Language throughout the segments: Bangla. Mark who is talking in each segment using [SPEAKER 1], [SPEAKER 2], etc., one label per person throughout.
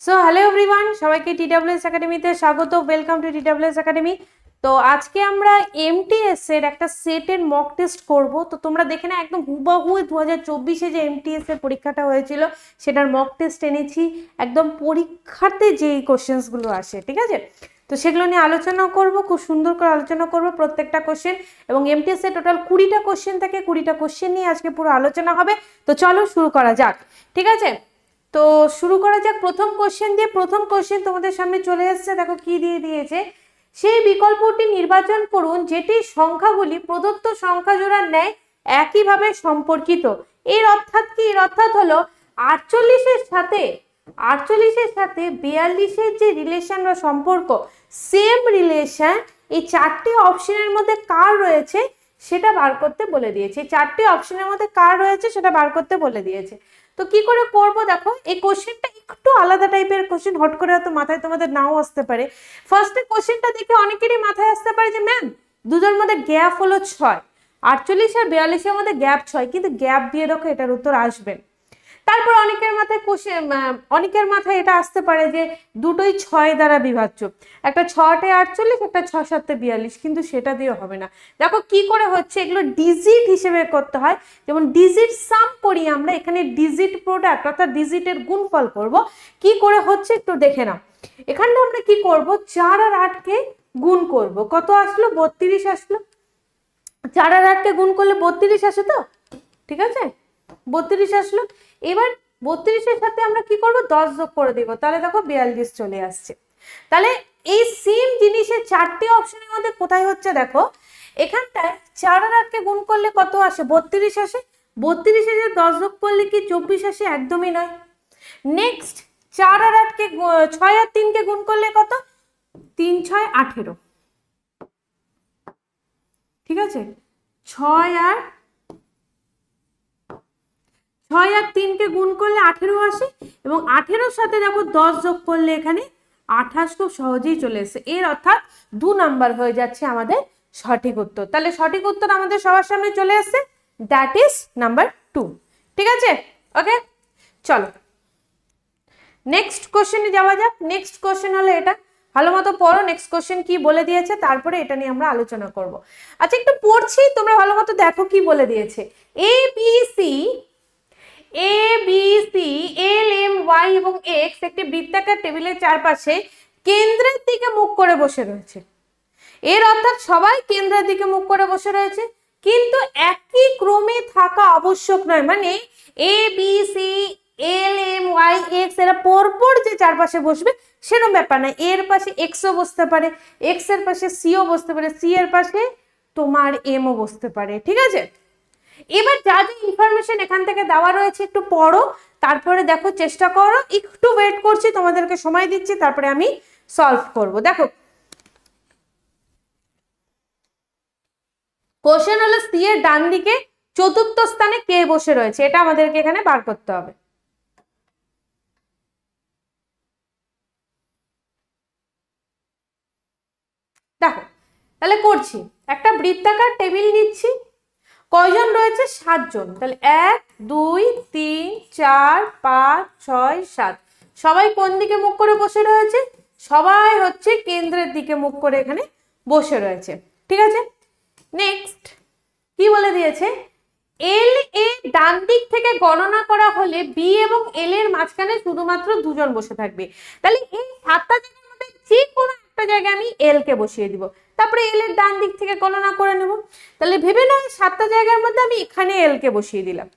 [SPEAKER 1] সো হ্যালো এভরিওয়ান, সবাইকে টিডব্লিউএস একাডেমিতে স্বাগত। Welcome to TWS academy. তো আজকে আমরা এমটিএস এর একটা সেটের মক টেস্ট করব। তো তোমরা দেখে না, একদম হুবহু 2024-এ যে এমটিএস এর পরীক্ষাটা হয়েছিল সেটার মক টেস্ট এনেছি, একদম পরীক্ষাতে যেই কোশ্চেন্সগুলো আসে, ঠিক আছে? তো সেগুলো নিয়ে আলোচনা করব, খুব সুন্দর করে আলোচনা করব প্রত্যেকটা কোশ্চেন। এবং এমটিএস এর টোটাল 20টা কোশ্চেন থাকে, 20টা কোশ্চেন নিয়ে আজকে পুরো আলোচনা হবে। তো চলো শুরু করা যাক, ঠিক আছে? তো শুরু করা যাক প্রথম কোশ্চেন দিয়ে। প্রথম কোশ্চেন তোমাদের সামনে চলে এসেছে, দেখো কি দিয়ে দিয়েছে। সেই বিকল্পটি নির্বাচন করুন যেটি সংখ্যাগুলি প্রদত্ত সংখ্যা জোড়ার ন্যায় একইভাবে সম্পর্কিত। এর অর্থাৎ কি? এর অর্থাৎ হলো 48-এর সাথে 42-এর যে রিলেশন বা সম্পর্ক, সেম রিলেশন এই চারটি অপশনের মধ্যে কার রয়েছে সেটা বার করতে বলে দিয়েছে। চারটি অপশনের মধ্যে কার রয়েছে সেটা বার করতে বলে দিয়েছে। তো কি করে করব? দেখো, এই কোশ্চেনটা একটু আলাদা টাইপের কোশ্চেন, হট করে হয়তো মাথায় তোমাদের নাও আসতে পারে। ফার্স্টে কোশ্চেনটা দেখে অনেকেরই মাথায় আসতে পারে যে ম্যাম, দুটোর মধ্যে গ্যাপ হলো 6, 48 আর 42-এর মধ্যে গ্যাপ 6, কিন্তু গ্যাপ দিয়ে দেখো এটার উত্তর আসবে। তারপর অনেকের মাথায় এটা আসতে পারে যে দুটোই 6 দ্বারা বিভাজ্য, একটা 6টে 48, একটা 6 7টে 42, কিন্তু সেটা দিয়ে হবে না। দেখো কি করে হচ্ছে, এগুলো ডিজিট হিসেবে করতে হয়। যেমন ডিজিট সাম করি আমরা, এখানে ডিজিট প্রোডাক্ট অর্থাৎ ডিজিটের গুণফল করব। কি করে হচ্ছে একটু দেখে নাও। এখানটা আমরা কি করব, 4 আর 8কে গুণ করব। কত আসলো? 32 আসলো। 4 আর 8কে গুণ করলে 32 আসে, তো ঠিক আছে, 32 আসলো। এবার 32-এর সাথে আমরা কি করব, 10 যোগ করে দিব, তাহলে দেখো 42 চলে আসছে। তাহলে এই সেম জিনিসের চারটি অপশনের মধ্যে কোথায় হচ্ছে দেখো, এখানটায় 4 আর 8কে গুণ করলে কত আসে? 32 আসে। 32-এ যে 10 যোগ করলে কি 24 আসে? একদমই নয়। নেক্সট 4 আর 8কে 6 আর 3কে গুণ করলে কত? 3 6 18, ঠিক আছে। 6 আর 3কে গুণ করলে 18 আসে, এবং 18-র সাথে দেখো 10 যোগ করলে এখানে 28 খুব সহজেই চলে এসেছে। এর অর্থাৎ 2 নাম্বার হয়ে যাচ্ছে আমাদের সঠিক উত্তর। তাহলে সঠিক উত্তর আমাদের সবার সামনে চলে এসেছে, দ্যাট ইজ নাম্বার 2, ঠিক আছে। ওকে, চলো নেক্সট কোশ্চেনে যাওয়া যাক। নেক্সট কোশ্চেন হলো এটা, ভালো মতো পড়ো নেক্সট কোশ্চেন কি বলে দিয়েছে, তারপরে এটা নিয়ে আমরা আলোচনা করব। আচ্ছা, একটু পড়ছি, তোমরা ভালো মতো দেখো কি বলে দিয়েছে। A B C L M Y এবং এক্স একটি বৃত্তাকার টেবিলের চারপাশে কেন্দ্রের দিকে মুখ করে বসে রয়েছে। এর অর্থাৎ সবাই কেন্দ্রের দিকে মুখ করে বসে রয়েছে, কিন্তু একই ক্রমে থাকা আবশ্যক নয়। মানে A B C L M Y X এরা পরপর যে চারপাশে বসবে সেরকম ব্যাপার না। এর পাশে এক্সও বসতে পারে, এক্স এর পাশে সিও বসতে পারে, সি এর পাশে তোমার এমও বসতে পারে, ঠিক আছে। এবার যা যা ইনফরমেশন এখান থেকে দেওয়া রয়েছে একটু পড়ো, তারপরে দেখো, চেষ্টা করো, একটু ওয়েট করছি, তোমাদেরকে সময় দিচ্ছি, তারপরে আমি সলভ করব। দেখো, কোশ্চেন হলো সি এর ডান দিকে চতুর্থ স্থানে কে বসে রয়েছে, এটা আমাদেরকে এখানে বার করতে হবে। দেখো, তাহলে করছি, একটা বৃত্তাকার টেবিল নিচ্ছি, কয়জন রয়েছে? 7 জন। তাহলে 1 2 3 4 5 6 7, সবাই কোন দিকে মুখ করে বসে রয়েছে? সবাই হচ্ছে কেন্দ্রের দিকে মুখ করে এখানে বসে রয়েছে, ঠিক আছে। নেক্সট কি বলে দিয়েছে, এল এ ডান দিক থেকে গণনা করা হলে বি এবং এল এর মাঝখানে শুধুমাত্র 2 জন বসে থাকবে। তাহলে এই 7টা জায়গার মধ্যে যে কোনো একটা জায়গায় আমি এল কে বসিয়ে দিব, তারপরে এল এর ডান দিক থেকে গণনা করে নেব। তাহলে ভেবে নাও 7টা জায়গার মধ্যে আমি এখানে এল কে বসিয়ে দিলাম।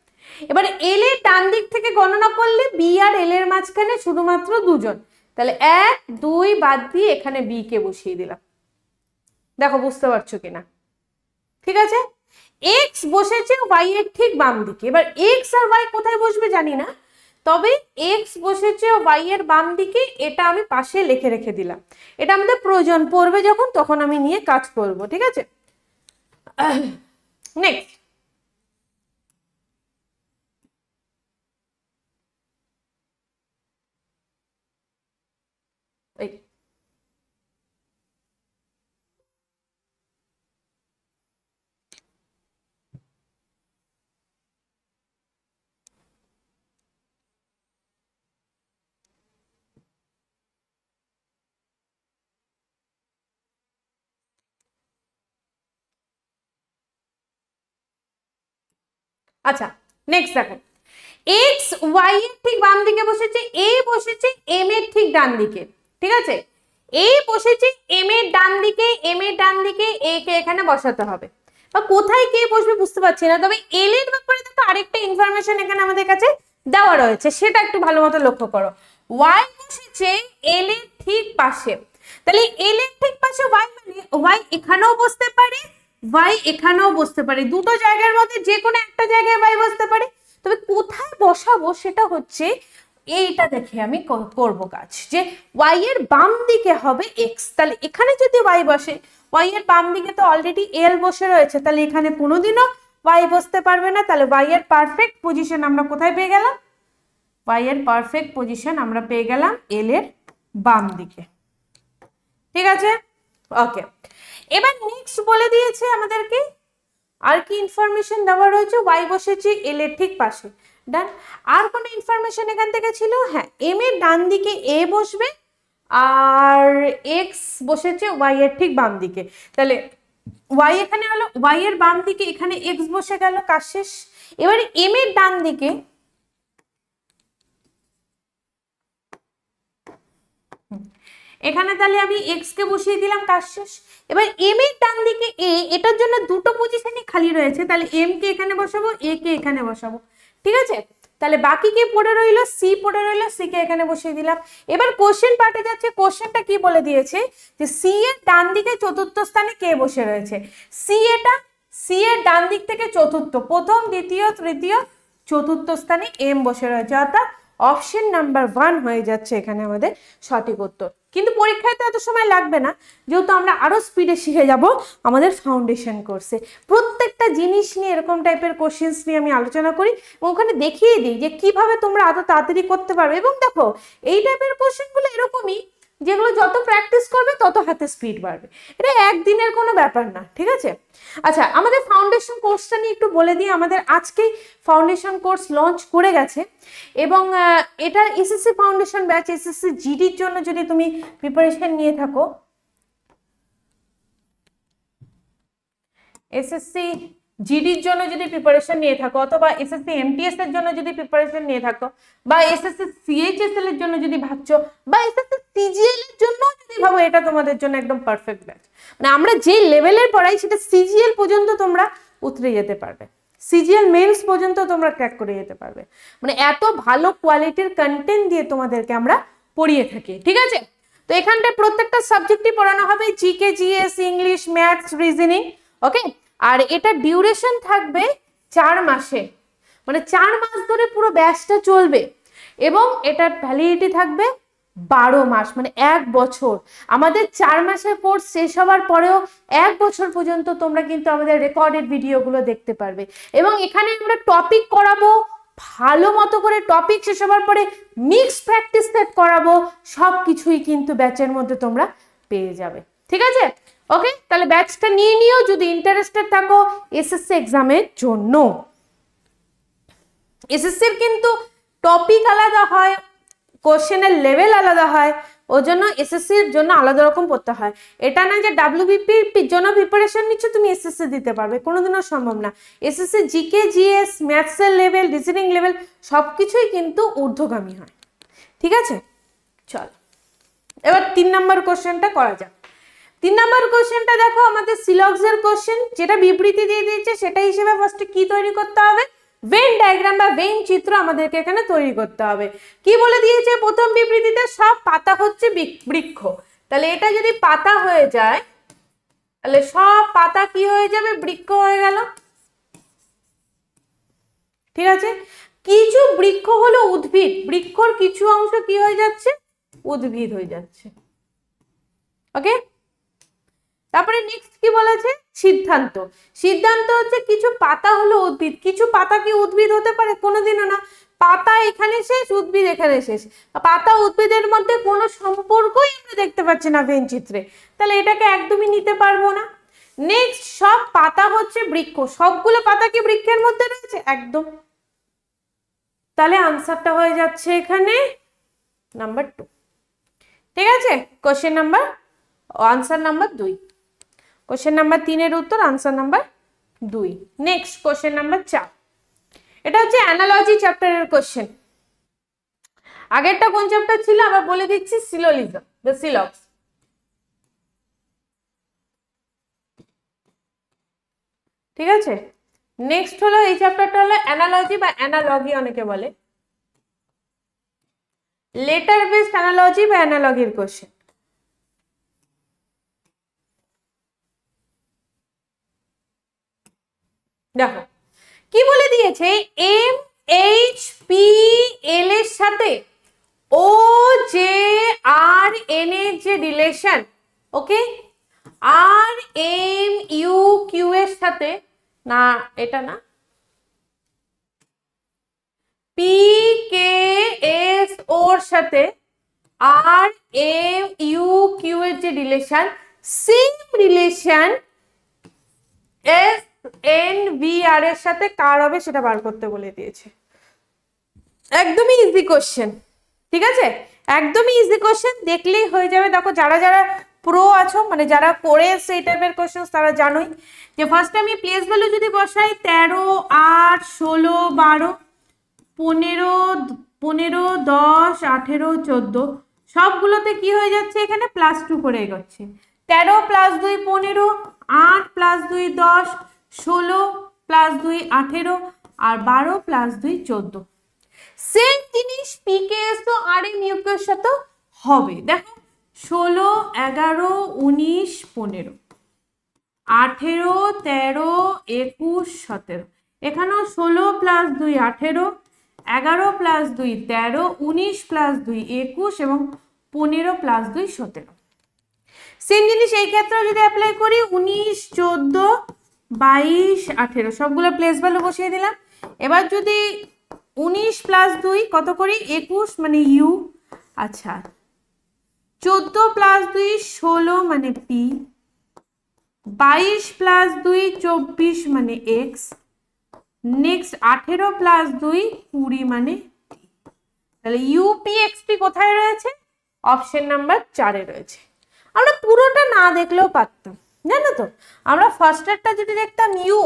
[SPEAKER 1] এবার এল এর ডান দিক থেকে গণনা করলে বি আর এল এর মাঝখানে শুধুমাত্র 2 জন, তাহলে 1 2 বাদ দিয়ে এখানে বি কে বসিয়ে দিলাম। দেখো বুঝতে পারছো কিনা, ঠিক আছে। এক্স বসেছে ওয়াই এর ঠিক বাম দিকে। এবার এক্স আর ওয়াই কোথায় বসবে জানি না, তবে এক্স বসেছে ওয়াই এর বাম দিকে, এটা আমি পাশে লিখে রেখে দিলাম। এটা আমাদের প্রয়োজন পড়বে যখন, তখন আমি নিয়ে কাজ করব, ঠিক আছে। নেক্সট, আচ্ছা নেক্সট দেখো, এক্স ওয়াই এর ঠিক বাম দিকে বসেছে, এ বসেছে এম এর ঠিক ডান দিকে, ঠিক আছে, এ বসেছে এম এর ডান দিকে, এম এর ডান দিকে, এ কে এখানে বসাতে হবে, বা কোথায় কে বসবে বুঝতে পারছি না, তবে এল এর ব্যাপারে দেখো আরেকটা ইনফরমেশন এখানে আমাদের কাছে দেওয়া রয়েছে, সেটা একটু ভালো মতো লক্ষ্য করো। ওয়াই বসেছে এল এর ঠিক পাশে, তাহলে এল এর ঠিক পাশে ওয়াই মানে ওয়াই এখানেও বসতে পারে, ওয়াই এখানেও বসতে পারে, দুটো জায়গার মধ্যে যে কোনো একটা জায়গায় ওয়াই বসতে পারে, তবে কোথায় বসাবো সেটা হচ্ছে এইটা দেখে আমি করব কাজ, যে ওয়াই এর বাম দিকে হবে এক্স, তাহলে এখানে যদি ওয়াই বসে, ওয়াই এর বাম দিকে তো অলরেডি এল বসে রয়েছে, তাহলে এখানে কোনোদিনও ওয়াই বসতে পারবে না, তাহলে ওয়াই এর পারফেক্ট পজিশন আমরা কোথায় পেয়ে গেলাম, ওয়াই এর পারফেক্ট পজিশন আমরা পেয়ে গেলাম এল এর বাম দিকে, ঠিক আছে, ওকে। এবার নেক্সট বলে দিয়েছে আমাদেরকে আর কি ইনফরমেশন দেওয়া রয়েছে, ওয়াই বসেছে এল এর ঠিক পাশে, ডান। আর কোনো ইনফরমেশন এখান থেকে ছিল, হ্যাঁ এম এর ডান দিকে এ বসবে আর এক্স বসেছে ওয়াই এর ঠিক বাম দিকে, তাহলে ওয়াই এখানে হলো, ওয়াই এর বাম দিকে এখানে এক্স বসে গেল, কাজ শেষ। এবার এম এর ডান দিকে এখানে তাহলে আমি এক্স কে বসিয়ে দিলাম, কাজ শেষ। এবার এম এর ডান দিকে এ, এটার জন্য দুটো পজিশনই খালি রয়েছে, তাহলে এম কে এখানে বসাবো, এ কে এখানে বসাবো, ঠিক আছে, তাহলে বাকি কি পড়ে রইল, সি পড়ে রইল, সি কে এখানে বসিয়ে দিলাম। এবার কোশ্চেন পার্টে যাচ্ছে, কোশ্চেনটা কি বলে দিয়েছে যে সি এর ডান দিকে চতুর্থ স্থানে কে বসে রয়েছে, সি এটা, সি এর ডান দিক থেকে চতুর্থ, প্রথম দ্বিতীয় তৃতীয় চতুর্থ স্থানে এম বসে রয়েছে, অর্থাৎ অপশন নাম্বার 1 হয়ে যাচ্ছে এখানে আমাদের সঠিক উত্তর। কিন্তু পরীক্ষায় তো এত সময় লাগবে না, যেহেতু আমরা আরো স্পিডে শিখে যাব আমাদের ফাউন্ডেশন কোর্সে। প্রত্যেকটা জিনিস নিয়ে এরকম টাইপের কোশ্চেন্স নিয়ে আমি আলোচনা করি এবং ওখানে দেখিয়ে দিই যে কিভাবে তোমরা আরো তাড়াতাড়ি করতে পারবে। এবং দেখো এই টাইপের কোশ্চেনগুলো এরকমই, যেগুলো যত প্র্যাকটিস করবে তত হাতে স্পিড বাড়বে, এটা একদিনের কোনো ব্যাপার না, ঠিক আছে। আচ্ছা আমাদের ফাউন্ডেশন কোর্সটা নিয়ে একটু বলে দিই, আমাদের আজকেই ফাউন্ডেশন কোর্স লঞ্চ করে গেছে এবং এটা এসএসসি ফাউন্ডেশন ব্যাচ, এসএসসি জিডির জন্য যদি তুমি প্রিপারেশন নিয়ে থাকো, এসএসসি জিডির জন্য যদি প্রিপারেশন নিয়ে থাকো, অথবা এসএসসি এমটিএস এর জন্য যদি প্রিপারেশন নিয়ে থাকো, বা এসএসসি সিএইচএসএল এর জন্য যদি ভাবছো, বা এসএসসি সিজিএল এর জন্য যদি ভাবো, এটা তোমাদের জন্য একদম পারফেক্ট ব্যাচ। মানে আমরা যে লেভেলের পড়াই সেটা সিজিএল পর্যন্ত তোমরা উতরে যেতে পারবে, সিজিএল মেন্স পর্যন্ত তোমরা ক্র্যাক করে যেতে পারবে, মানে এত ভালো কোয়ালিটির কন্টেন্ট দিয়ে তোমাদেরকে আমরা পড়িয়ে থাকি, ঠিক আছে। তো এখানটায় প্রত্যেকটা সাবজেক্টই পড়ানো হবে, GK, GS, English, maths, reasoning, okay. আর এটা ডিউরেশন থাকবে 4 মাসে, মানে 4 মাস ধরে পুরো ব্যাচটা চলবে এবং এটার ভ্যালিডিটি থাকবে 12 মাস, মানে 1 বছর। আমাদের 4 মাসের কোর্স শেষ হওয়ার পরেও 1 বছর পর্যন্ত তোমরা কিন্তু আমাদের রেকর্ডেড ভিডিওগুলো দেখতে পারবে। এবং এখানে আমরা টপিক করাবো ভালো মতো করে, টপিক শেষ হওয়ার পরে মিক্স প্র্যাকটিস সেট করাবো, সব কিছুই কিন্তু ব্যাচের মধ্যে তোমরা পেয়ে যাবে, ঠিক আছে। ওকে, তাহলে ব্যাচটা নিয়ে নিও যদি ইন্টারেস্টেড থাকো এসএসসি এক্সামের জন্য। এসএসসির কিন্তু টপিক আলাদা হয়, কোশ্চেনের লেভেল আলাদা হয়, ওই জন্য এসএসসির জন্য আলাদা রকম পড়তে হয়। এটা না যে ডাব্লিউবিপির জন্য প্রিপারেশন নিচ্ছ তুমি এসএসসি দিতে পারবে, কোনোদিনও সম্ভব না। এসএসসি জিকে, জিএস, ম্যাথসের লেভেল, রিজনিং লেভেল সবকিছুই কিন্তু ঊর্ধ্বগামী হয়, ঠিক আছে। চল এবার 3 নম্বর কোশ্চেনটা করা যাক। 3 নম্বর কোশ্চেনটা দেখো আমাদের সিলক্সের কোশ্চেন, যেটা বিবৃতি দিয়ে দিয়েছে সেটা হিসেবে ফার্স্টে কি তৈরি করতে হবে, ভেন ডায়াগ্রাম বা ভেন চিত্র আমাদেরকে এখানে তৈরি করতে হবে। কি বলে দিয়েছে প্রথম বিবৃতিতে, সব পাতা হচ্ছে বৃক্ষ, তাহলে এটা যদি পাতা হয়ে যায় তাহলে সব পাতা কি হয়ে যাবে, বৃক্ষ হয়ে গেল, ঠিক আছে। কিছু বৃক্ষ হলো উদ্ভিদ, বৃক্ষর কিছু অংশ কি হয়ে যাচ্ছে, উদ্ভিদ হয়ে যাচ্ছে, ওকে। তারপরে নেক্সট কি বলেছে, সিদ্ধান্ত। সিদ্ধান্ত হচ্ছে কিছু পাতা হলো উদ্ভিদ, কিছু পাতা কি উদ্ভিদ হতে পারে, কোনোদিনও না। পাতা এখানে শেষ, উদ্ভিদ এখানে শেষ, পাতা উদ্ভিদের মধ্যে কোনো সম্পর্কই আমরা দেখতে পাচ্ছি না ভেন চিত্রে, তাহলে এটাকে একদমই নিতে পারবো না। নেক্সট, সব পাতা হচ্ছে বৃক্ষ, সবগুলো পাতা কি বৃক্ষের মধ্যে রয়েছে, একদম, তাহলে আনসারটা হয়ে যাচ্ছে এখানে নাম্বার 2, ঠিক আছে। Question number, answer number 2, question number 3 এর উত্তর answer number 2। Next question number 4, এটা হচ্ছে অ্যানালজি চ্যাপ্টারের কোশ্চেন। আগেরটা কোন চ্যাপ্টার ছিল আবার বলে দিচ্ছি, সিলোজিজম, দ্য সিলক্স। ঠিক আছে, নেক্সট হলো এই চ্যাপ্টারটা হলো অ্যানালজি বা অ্যানালগি অনেকে বলে, লেটার বেসড অ্যানালজি বা অ্যানালগির কোশ্চেন। দেখো কি বলে দিয়েছে, এম এইচ পি এল এর সাথে ও জে আর এন এর যে রিলেশন, ওকে, আর এম ইউ কিউ এর সাথে, না এটা না, পি কে এস ওর সাথে আর এম ইউ কিউ এর যে relation, same relation S N V R এর সাথে কার হবে সেটা বার করতে বলে দিয়েছে। একদমই ইজি কোশ্চেন, ঠিক আছে, একদমই ইজি কোশ্চেন, দেখলেই হয়ে যাবে। দেখো যারা যারা প্রো আছো, মানে যারা করে এসছে এই টাইপের কোশ্চেন, তারা জানোই যে ফার্স্টে আমি প্লেস ভ্যালু যদি বসাই 13, 8, 16, 12, 15, 15, 10, 18, 14, সবগুলোতে কি হয়ে যাচ্ছে, এখানে +2 করে এগোচ্ছে। 13 + 2 15, 8 + 2 10, 16 + 2 18, আর 12 + 2 14। সেম জিনিস পিকেএসও আর এম ইউকের সাথে হবে। দেখো 16, 11, 19, 15, 18, 13, 21, 17, এখানেও 16 + 2 18, 11 + 2 13, 19 + 2 21 এবং 15 + 2 17। সেম জিনিস এই ক্ষেত্রে যদি অ্যাপ্লাই করি 19, 14, 22, 18, সবগুলো প্লেস ভ্যালু বসিয়ে দিলাম। এবার যদি 19 + 2 কত করি, 21 মানে ইউ, আচ্ছা 14 + 2 16 মানে পি, 22 + 2 24 মানে এক্স, নেক্সট 18 + 2 20 মানে টি। তাহলে ইউপি এক্সপি কোথায় রয়েছে, অপশন নাম্বার 4 এ রয়েছে। আমরা পুরোটা না দেখলেও পারতাম, জানো তো, আমরা ফার্স্টেরটা যদি দেখতাম ইউ,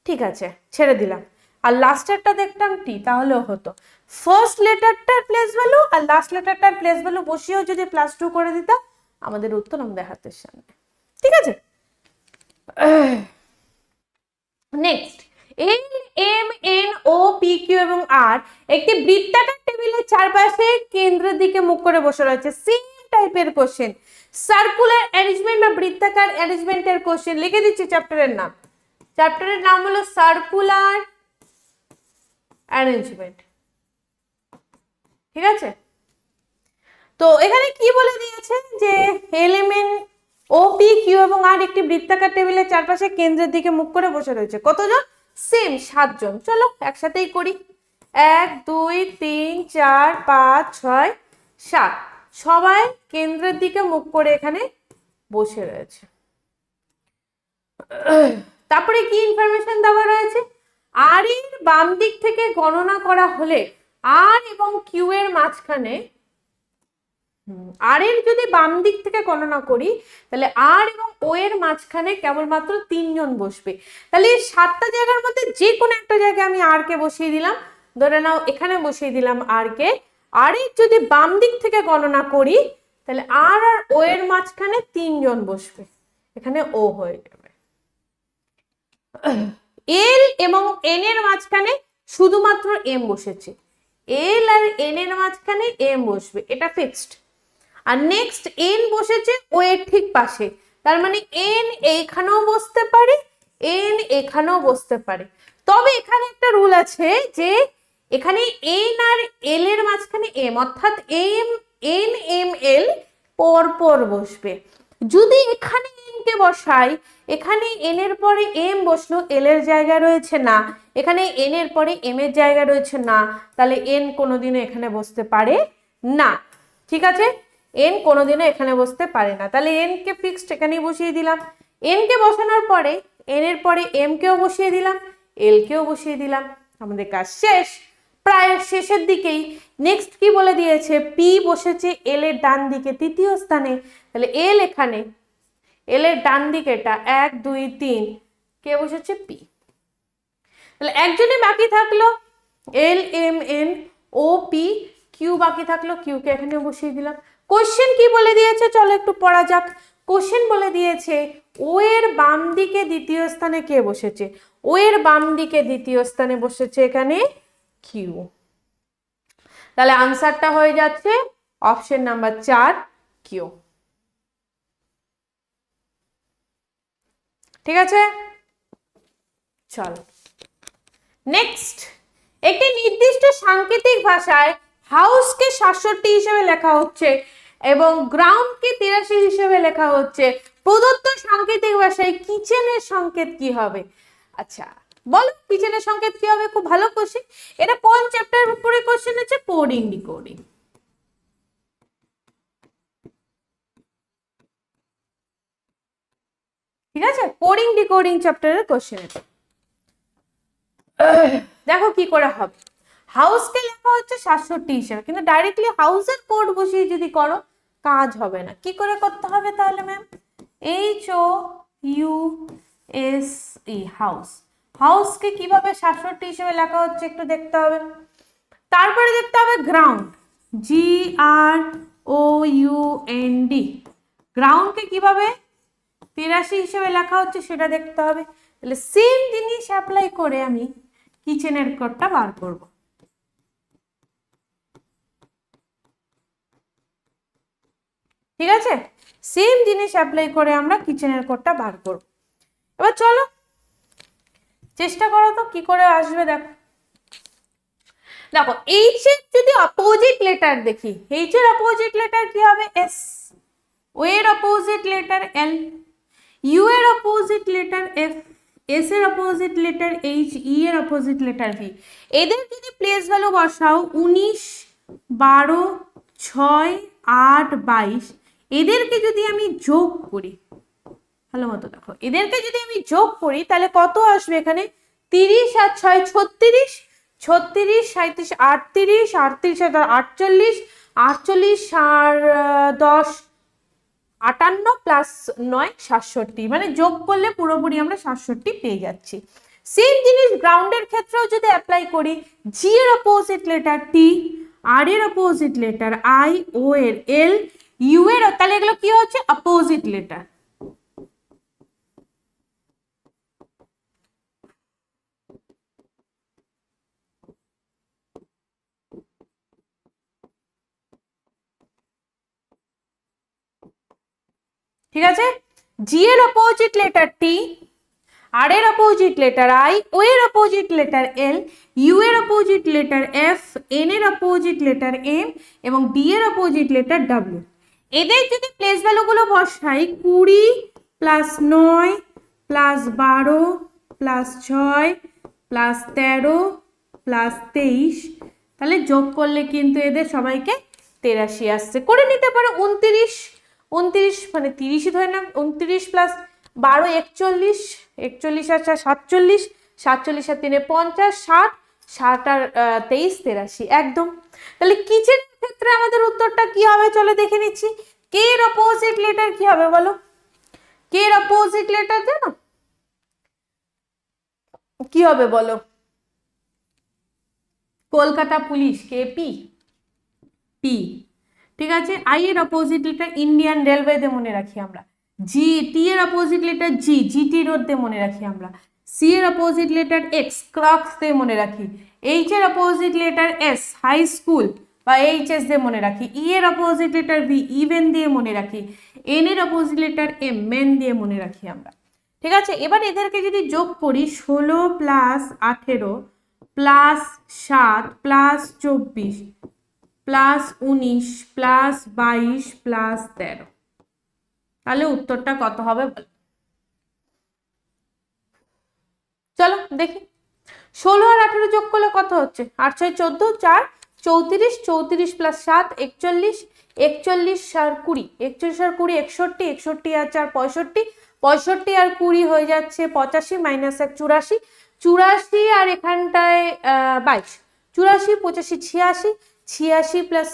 [SPEAKER 1] ঠিক আছে ছেড়ে দিলাম, আর লাস্টেরটা দেখতাম টি, তাহলেও হতো। ফার্স্ট লেটারটার প্লেস ভ্যালু আর লাস্ট লেটারটার প্লেস ভ্যালু বসিয়েও যদি +2 করে দিতাম, আমাদের উত্তর আমাদের হাতের সামনে। ঠিক আছে, next, L M N O P Q এবং আর একটি বৃত্তাকার টেবিলের চারপাশে কেন্দ্রের দিকে মুখ করে বসে রয়েছে। সেম টাইপের কোশ্চেন, সার্কুলার অ্যারেঞ্জমেন্ট বা বৃত্তাকার অ্যারেঞ্জমেন্টের কোশ্চেন। লিখে দিচ্ছি চ্যাপ্টারের নাম, চ্যাপ্টারের নাম হলো সার্কুলার অ্যারেঞ্জমেন্ট। ঠিক আছে, তো এখানে কি বলে দিয়েছে যে এলিমেন্ট ও পি কিউ এবং আর একটি বৃত্তাকার টেবিলের চারপাশে কেন্দ্রের দিকে মুখ করে বসে রয়েছে। কতজন, সেম 7 জন। চলো একসাথেই করি, 1 2 3 4 5 6 7, সবাই কেন্দ্রের দিকে মুখ করে এখানে বসে রয়েছে। তারপরে কি ইনফরমেশন দেওয়া রয়েছে, আর এর বাম দিক থেকে গণনা করা হলে আর এবং কিউ এর মাঝখানে, আর এর যদি বাম দিক থেকে গণনা করি তাহলে আর এবং ও এর মাঝখানে কেবলমাত্র 3 জন বসবে। তাহলে এই 7টা জায়গার মধ্যে যে কোনো একটা জায়গায় আমি আর কে বসিয়ে দিলাম, ধরে নাও এখানে বসিয়ে দিলাম আর কে। আর এর যদি বাম দিক থেকে গণনা করি তাহলে আর আর ও এর মাঝখানে 3 জন বসবে, এখানে ও হয়ে যাবে। এল এবং এন এর মাঝখানে শুধুমাত্র এম বসেছে, এল আর এন এর মাঝখানে এম বসবে, এটা ফিক্সড। আর নেক্সট এন বসেছে ও এর ঠিক পাশে, তার মানে এন এইখানেও বসতে পারে, এন এখানেও বসতে পারে। তবে এখানে একটা রুল আছে যে এখানে এন আর এল এর মাঝখানে এম, অর্থাৎ এম এন এম এল পর পর বসবে। যদি এখানে এন কে বসাই, এখানে এন এর পরে এম বসলো, এল এর জায়গায় রয়েছে না, এখানে এন এর পরে এম এর জায়গা রয়েছে না, তাহলে এন কোনোদিনও এখানে বসতে পারে না। ঠিক আছে, এন কোনোদিনও এখানে বসতে পারে না। তাহলে এন কে ফিক্সড এখানেই বসিয়ে দিলাম। এন কে বসানোর পরে এন এর পরে এম কেও বসিয়ে দিলাম, এল কেও বসিয়ে দিলাম, আমাদের কাজ শেষ, প্রায় শেষের দিকেই। নেক্সট কি বলে দিয়েছে, পি বসেছে এল এর ডান দিকে তৃতীয় স্থানে, তাহলে এল এখানে, এল এর ডান দিকে এটা 1 2 3, কে বসেছে পি। তাহলে একজনে বাকি থাকলো L M N O P, Q বাকি থাকলো, কিউ কে এখানে বসিয়ে দিলাম। কোশ্চেন কি বলে দিয়েছে চলো একটু পড়া যাক। কোশ্চেন বলে দিয়েছে ও এর বাম দিকে দ্বিতীয় স্থানে কে বসেছে, ও এর বাম দিকে দ্বিতীয় স্থানে বসেছে এখানে কিউ। তাহলে আনসারটা হয়ে যাচ্ছে অপশন নাম্বার 4 কিউ। ঠিক আছে, চলো নেক্সট। একটি নির্দিষ্ট সাংকেতিক ভাষায় হাউসকে 67 হিসেবে লেখা হচ্ছে এবং গ্রাউন্ডকে 83 হিসেবে লেখা হচ্ছে। প্রদত্ত সাংকেতিক ভাষায় কিচেনের সংকেত কি হবে? আচ্ছা বলো কিচেনের সংকেত কি হবে? খুব ভালো কোশ্চেন। এটা কোন চ্যাপ্টারের উপরে কোশ্চেন আছে? Coding decoding. ঠিক আছে, কোডিং ডিকোডিং চ্যাপ্টারের কোশ্চেন এটা। দেখো কি করে হবে। হাউসকে লেখা হচ্ছে 67 হিসেবে, কিন্তু ডাইরেক্টলি হাউসের কোড বসিয়ে যদি করো কাজ হবে না। কি করে করতে হবে তাহলে ম্যাম? HOUSE হাউস, হাউসকে কিভাবে 67 হিসেবে লেখা হচ্ছে একটু দেখতে হবে। তারপরে দেখতে হবে গ্রাউন্ড, GROUND, গ্রাউন্ডকে কিভাবে 83 হিসেবে লেখা হচ্ছে সেটা দেখতে হবে। তাহলে সেম জিনিস অ্যাপ্লাই করে আমি কিচেনের কোডটা বার করব। ঠিক আছে, সেম জিনিস অ্যাপ্লাই করে আমরা কিচেনের কোডটা বার করব। এবার চলো চেষ্টা করো তো কি করে আসবে। দেখো দেখো এইচ এর যদি অপোজিট লেটার দেখি, এইচ এর অপোজিট লেটার কি হবে? এস, ও এর অপোজিট লেটার এল, ইউ এর অপোজিট লেটার এফ, এস এর অপোজিট লেটার এইচ, ই এর অপোজিট লেটার ভি। এদের যদি প্লেস ভ্যালু বসাও 19, 12, 6, 8, 22, এদেরকে যদি আমি যোগ করি, ভালো মতো দেখো, এদেরকে যদি আমি যোগ করি তাহলে কত আসবে এখানে? 30 আর 6 36, 36, 37, 38, 38 আর 48, 48 আর 10 58 প্লাস 9 67, মানে যোগ করলে পুরোপুরি আমরা 67 পেয়ে যাচ্ছি। সেম জিনিস গ্রাউন্ডের ক্ষেত্রেও যদি অ্যাপ্লাই করি, জি এর অপোজিট লেটার টি, আর এর অপোজিট লেটার আই, ও এর এল, ইউ এর, তাহলে এগুলো কি হচ্ছে? Opposite letter. ঠিক আছে, জি এর অপোজিট লেটার টি, আর এর অপোজিট লেটার আই, ও এর অপোজিট লেটার এল, ইউ এর অপোজিট লেটার এফ, এন এর অপোজিট লেটার এম এবং ডি এর অপোজিট লেটার ডাব্লিউ। এদের যদি প্লেস ভ্যালুগুলো বসাই 20 plus 9 plus 12 plus 6 plus 13 plus 23, তাহলে যোগ করলে কিন্তু এদের সবাইকে 83 আসছে। করে নিতে পারো 29, 29 মানে 30ই ধরে নাম, 29 প্লাস 12 41, 41 আর 47, 47 আর 3 50, 60, 60 আর 23 83 একদম। তাহলে কিচেনের ক্ষেত্রে আমাদের উত্তরটা কি হবে চলো দেখে নিচ্ছি। কে এর অপোজিট লেটার কি হবে বলো? কে এর অপোজিট লেটার জানো কি হবে বলো? Kolkata police, KP, P. ঠিক আছে, আই এর অপোজিট লেটার ইন্ডিয়ান রেলওয়ে দিয়ে মনে রাখি আমরা। জি, টি এর অপোজিট লেটার জি, জিটি রোড দিয়ে মনে রাখি আমরা। সি এর অপোজিট লেটার এক্স, ক্রক্স দিয়ে মনে রাখি। এইচ এর opposite letter S, high school বা এইচএস দিয়ে মনে রাখি। ই এর অপোজিট লেটার ভি, ইভেন দিয়ে মনে রাখি। এন এর অপোজিট লেটার এম, মেন দিয়ে মনে রাখি আমরা। ঠিক আছে, এবার এদেরকে যদি যোগ করি 16 plus 18 plus 7 plus 24 plus 19 plus 22 plus 13, তাহলে উত্তরটা কত হবে বল? চলো দেখি। 16 আর 18 যোগ করলে কত হচ্ছে? 8 6 14, 4 34, 34 প্লাস 7 41, 41 আর 20, 41 আর 20 61, 61 আর 4 65, 65 আর 20 হয়ে যাচ্ছে 85 মাইনাস 1 84, 84 আর এখানটায় 22, 84 85 86, 86 প্লাস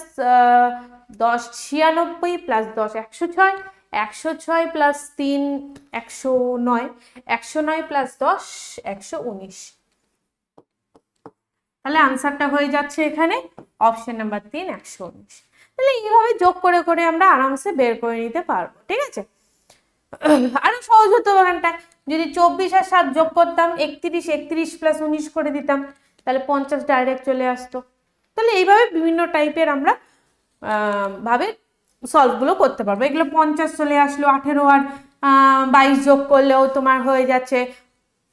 [SPEAKER 1] 10 96 প্লাস 10 106, 106 প্লাস 3 109, 109 প্লাস 10 119। তাহলে আনসারটা হয়ে যাচ্ছে এখানে অপশন নাম্বার 3 119। তাহলে এইভাবে যোগ করে করে আমরা আরামসে বের করে নিতে পারবো, ঠিক আছে। আরো সহজ হতো ওখানটা, যদি 24 আর 7 যোগ করতাম 31, 31 প্লাস 19 করে দিতাম, তাহলে 50 ডাইরেক্ট চলে আসতো। তাহলে এইভাবে বিভিন্ন টাইপের আমরা ভাবে সলভ গুলো করতে পারবো। এগুলো 50 চলে আসলো, 18 আর 22 যোগ করলেও তোমার হয়ে যাচ্ছে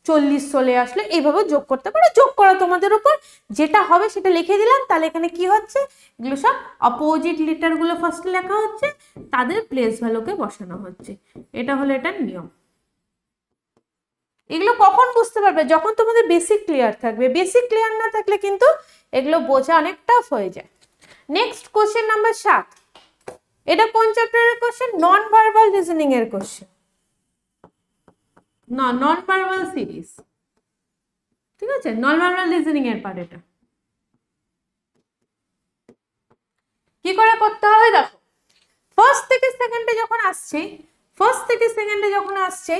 [SPEAKER 1] 40 চলে আসলো, এইভাবে যোগ করতে পারো। যোগ করা তোমাদের উপর, যেটা হবে সেটা লিখে দিলাম। তাহলে এখানে কি হচ্ছে, এগুলো সব অপোজিট লিটার গুলো ফার্স্টে লেখা হচ্ছে, তাদের প্লেস ভ্যালুকে বসানো হচ্ছে। এটা হলো এটার নিয়ম। এগুলো কখন বুঝতে পারবে, যখন তোমাদের বেসিক ক্লিয়ার থাকবে। বেসিক ক্লিয়ার না থাকলে কিন্তু এগুলো বোঝা অনেক টাফ হয়ে যায়। নেক্সট কোশ্চেন নাম্বার 7, এটা কোন চ্যাপ্টারের কোশ্চেন, নন ভার্বাল রিজনিং এর কোশ্চেন, না নন ভার্বাল সিরিজ, ঠিক আছে, নন ভার্বাল রিজনিং এর পার্ট। এটা কি করে করতে হবে দেখো, ফার্স্ট থেকে সেকেন্ডে যখন আসছে, ফার্স্ট থেকে সেকেন্ডে যখন আসছে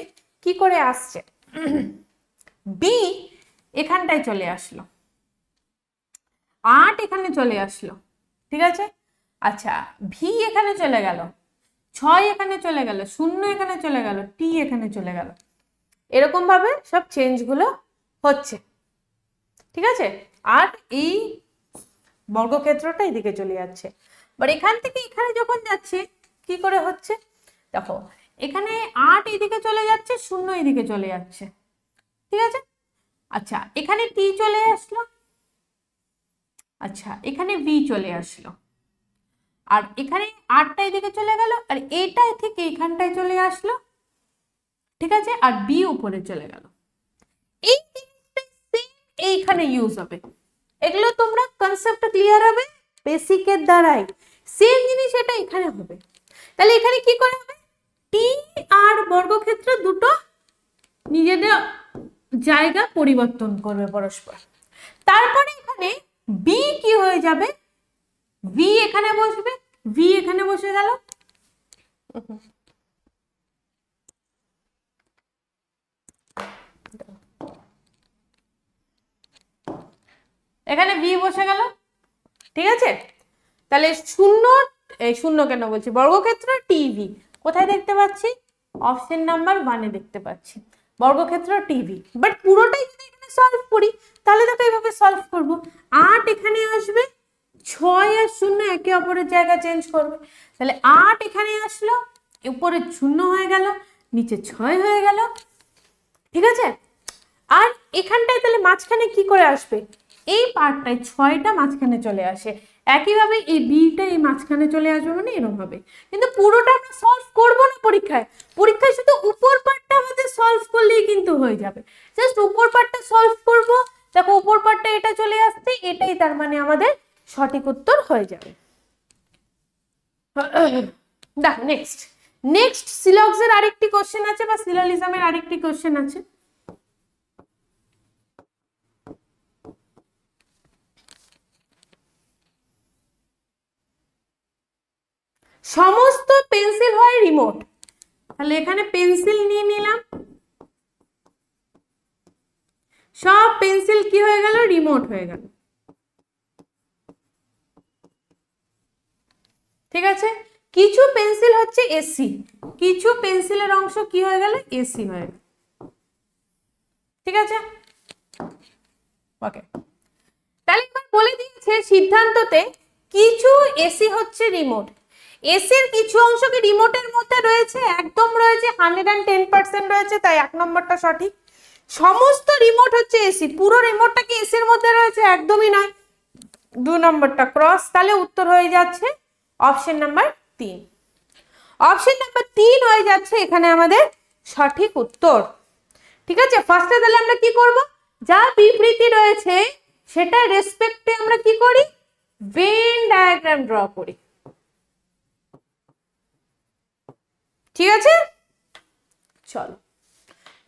[SPEAKER 1] কি করে আসছে, বি এখানটায় চলে আসলো, 8 এখানে চলে আসলো, ঠিক আছে। আচ্ছা, ভি এখানে চলে গেল, 6 এখানে চলে গেল, 0 এখানে চলে গেল, টি এখানে চলে গেল, এরকম ভাবে সব চেঞ্জ গুলো হচ্ছে, ঠিক আছে। আর এই বর্গক্ষেত্রটা এদিকে চলে যাচ্ছে। বাট এখান থেকে এখানে যখন যাচ্ছে কি করে হচ্ছে দেখো, এখানে 8 এদিকে চলে যাচ্ছে, 0 এদিকে চলে যাচ্ছে, ঠিক আছে। আচ্ছা, এখানে টি চলে আসলো, আচ্ছা এখানে ভি চলে আসলো, আর এখানে 8টা এদিকে চলে গেল, আর এটা থেকে এখানটায় চলে আসলো, ঠিক আছে, আর বি উপরে চলে গেল। এই জিনিসটা সেম এইখানে ইউজ হবে। এগুলো তোমরা কনসেপ্টটা ক্লিয়ার হবে বেসিকের দ্বারাই, সেম জিনিস এটা এখানে হবে। তাহলে এখানে কি করে হবে, টি আর বর্গক্ষেত্র দুটো নিজেদের জায়গা পরিবর্তন করবে পরস্পর। তারপরে এখানে বি কি হয়ে যাবে, ভি এখানে বসবে, ভি এখানে বসে গেল, এখানে ভি বসে গেল, ঠিক আছে। তাহলে 0, এই 0 কেন বলছি, বর্গক্ষেত্র টিভি কোথায় দেখতে পাচ্ছি, অপশন নাম্বার 1 এ দেখতে পাচ্ছি, বর্গক্ষেত্র টিভি। বাট পুরোটাই যদি এখানে সলভ করি তাহলে দেখো এইভাবে সলভ করব, 8 এখানে আসবে, 6 আর 0 একে অপরের জায়গা চেঞ্জ করবে, তাহলে 8 এখানে আসলো, উপরে 0 হয়ে গেল, নিচে 6 হয়ে গেল, ঠিক আছে। আর এখানটায় তাহলে মাঝখানে কি করে আসবে, এই পার্টটায় 6টা মাঝখানে চলে আসে, একইভাবে এই বিটা এই মাঝখানে চলে আসবে, মানে এরকম হবে। কিন্তু পুরোটা আমরা সলভ করব না পরীক্ষায়, পরীক্ষায় শুধু উপর পার্টটা আমাদের সলভ করলেই কিন্তু হয়ে যাবে, জাস্ট উপর পার্টটা সলভ করব। দেখো উপর পার্টটা এটা চলে আসছে, এটাই তার মানে আমাদের সঠিক উত্তর হয়ে যাবে। দেখো নেক্সট সিলক্সের আরেকটি কোশ্চেন আছে, বা সিলোলিজমের আরেকটি কোশ্চেন আছে। সমস্ত পেন্সিল হয় রিমোট, তাহলে এখানে পেন্সিল নিয়ে নিলাম, সব পেন্সিল কি হয়ে গেল, রিমোট হয়ে গেল, ঠিক আছে। কিছু পেন্সিল হচ্ছে এসি, কিছু পেন্সিলের অংশ কি হয়ে গেল, এসি হয়ে গেল, ঠিক আছে। ওকে, তাহলে এবার বলে দিয়েছে সিদ্ধান্ততে কিছু এসি হচ্ছে রিমোট, এসির কিছু অংশ কি রিমোটের মধ্যে রয়েছে, একদম রয়েছে, 110% রয়েছে, তাই 1 নম্বরটা সঠিক। সমস্ত রিমোট হচ্ছে এসি, পুরো রিমোটটা কি এসির মধ্যে রয়েছে, একদমই নয়, 2 নম্বরটা ক্রস। তাহলে উত্তর হয়ে যাচ্ছে অপশন নাম্বার 3, অপশন নাম্বার 3 হয়ে যাচ্ছে এখানে আমাদের সঠিক উত্তর, ঠিক আছে। ফার্স্টে তাহলে আমরা কি করব, যা বিবৃতি রয়েছে সেটা রেসপেক্টে আমরা কি করি, ভেন ডায়াগ্রাম ড্র করি, ঠিক আছে। চলো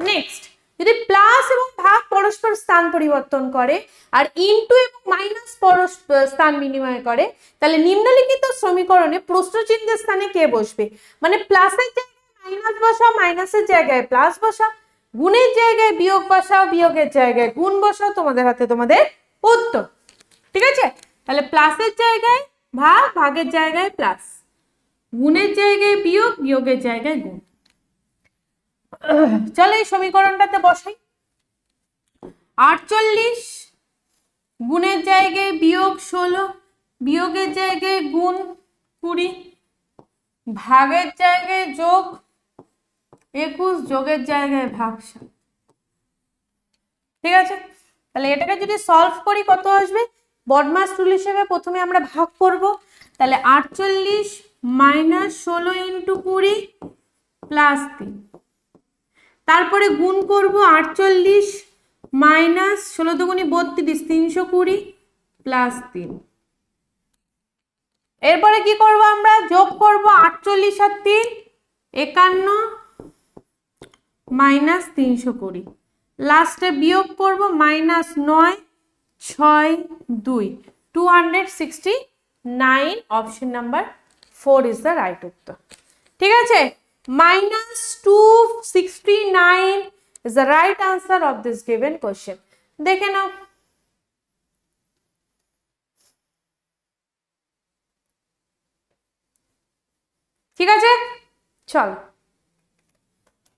[SPEAKER 1] নেক্সট, যদি প্লাস এবং ভাগ পরস্পর স্থান পরিবর্তন করে আর ইনটু এবং মাইনাস স্থান বিনিময় করে, তাহলে নিম্নলিখিত সমীকরণে প্রশ্নচিহ্নের স্থানে কে বসবে, মানে প্লাসের জায়গায় মাইনাস বসাও, মাইনাসের জায়গায় প্লাস বসাও, গুণের জায়গায় বিয়োগ বসাও, বিয়োগের জায়গায় গুণ বসাও, তোমাদের হাতে তোমাদের উত্তর। ঠিক আছে, তাহলে প্লাসের জায়গায় ভাগ, ভাগের জায়গায় প্লাস, গুণের জায়গায় বিয়োগ, বিয়োগের জায়গায় গুণ। চলো এই সমীকরণটাতে বসাই। 48 গুণের জায়গায় বিয়োগ 16, বিয়োগের জায়গায় গুণ 20, ভাগের জায়গায় যোগ 21, যোগের জায়গায় ভাগ 7। ঠিক আছে, তাহলে এটাকে যদি সলভ করি কত আসবে? বদমাস রুল হিসেবে প্রথমে আমরা ভাগ করব, তাহলে 48 মাইনাস 16 ইন্টু 20 প্লাস 3, তারপরে গুণ করব 48 মাইনাস 16 দুগুণী 32, 320 প্লাস 3। এরপরে কি করব আমরা? যোগ করব 48 আর 3 51 মাইনাস 320, লাস্টে বিয়োগ করব minus 9 6 2 269। Option number 4 is the right উত্তর। ঠিক আছে, minus 269 is the right answer of this given question. দেখে নাও। ঠিক আছে, চলো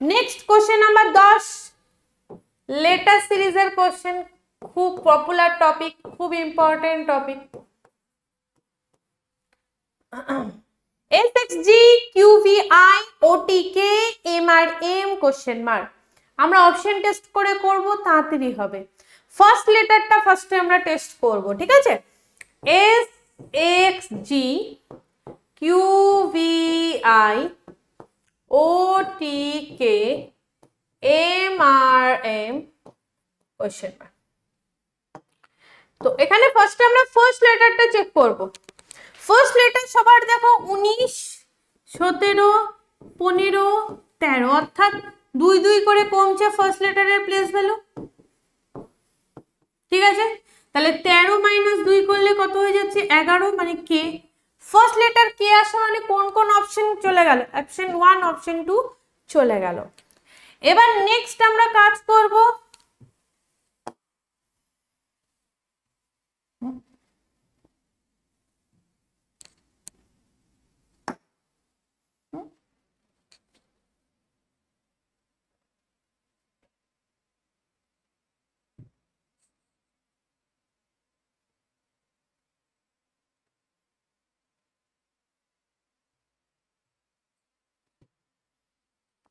[SPEAKER 1] নেক্সট কোশ্চেন নাম্বার 10, লেটার সিরিজের কোশ্চেন, খুব পপুলার টপিক, খুব important topic. SXG QVI OTK MRM question mark. আমরা অপশন টেস্ট করে করব, তাড়াতাড়ি হবে। ফার্স্ট লেটারটা ফার্স্টে আমরা টেস্ট করব, ঠিক আছে? SXG QVI OTK MRM question mark. তো এখানে ফার্স্টে আমরা ফার্স্ট লেটারটা চেক করব। ফার্স্ট লেটার সবার দেখো 19 17 15 13, অর্থাৎ 2 2 করে কমছে ফার্স্ট লেটারের প্লেস ভ্যালু। ঠিক আছে, তাহলে 13 মাইনাস 2 করলে কত হয়ে যাচ্ছে? 11, মানে কে। ফার্স্ট লেটার কে আসা মানে কোন কোন অপশন চলে গেল? অপশন 1 অপশন 2 চলে গেল। এবার নেক্সট আমরা কাজ করব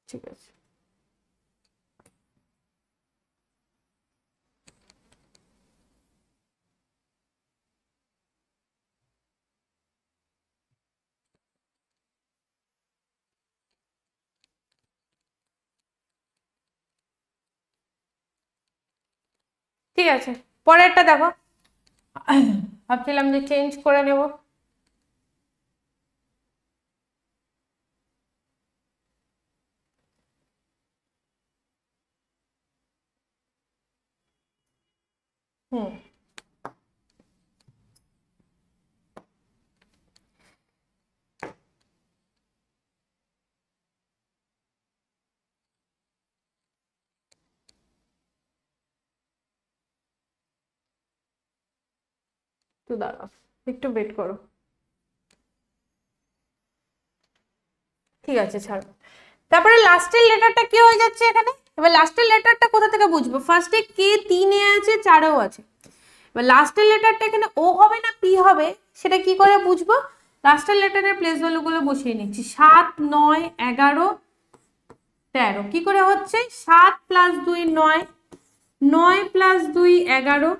[SPEAKER 1] ঠিক আছে, ঠিক আছে, পরেরটা দেখো। ভাবছিলাম যে চেঞ্জ করে নেব। একটু দাঁড়াও, একটু ওয়েট করো। ঠিক আছে, ছাড়ো। তারপরে লাস্টের লেটারটা কি হয়ে যাচ্ছে এখানে? এবার লাস্টের লেটারটা কোথা থেকে বুঝবো? ফার্স্টে কে 3 এ আছে, 4 এও আছে। এবার লাস্টের লেটারটা এখানে ও হবে না পি হবে, সেটা কি করে বুঝবো? লাস্টের লেটারের প্লেস ভ্যালু গুলো বসিয়ে নিচ্ছি। 7 9 11 13, কি করে হচ্ছে? 7 প্লাস 2 9, 9 প্লাস 2 11,